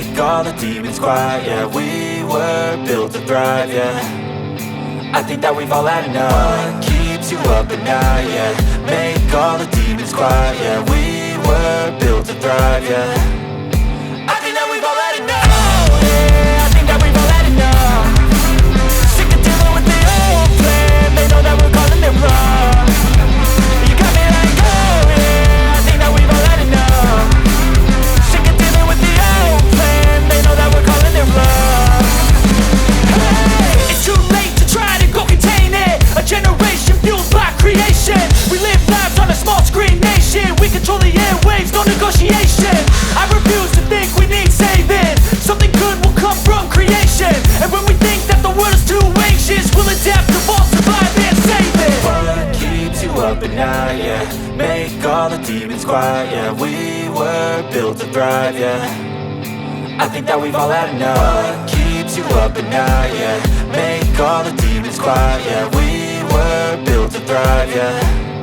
make all the demons quiet. Yeah, we were built to thrive, yeah. I think that we've all had enough. What keeps you up at night, yeah. Make all the demons quiet, yeah. We were built to thrive, yeah. I think that we've all had enough. Oh yeah, I think that we've all had enough. Sick of dealing with the old plan. They know that we're calling it wrong. You got me like, oh yeah, I think that we've all had enough. Sick of dealing with the old plan. They know that we're calling it wrong. Hey, it's too late to try to go contain it. A generation fueled by creation. We live lives on a small screen nation. We control the airwaves, no negotiation. I refuse to think we need saving. Something good will come from creation. And when we think that the world is too anxious, we'll adapt, evolve, survive and save it. What keeps you up at night, yeah. Make all the demons quiet, yeah. We were built to thrive, yeah. I think that we've all had enough. What keeps you up at night, yeah. Make all the demons quiet, yeah. We were built to thrive, yeah.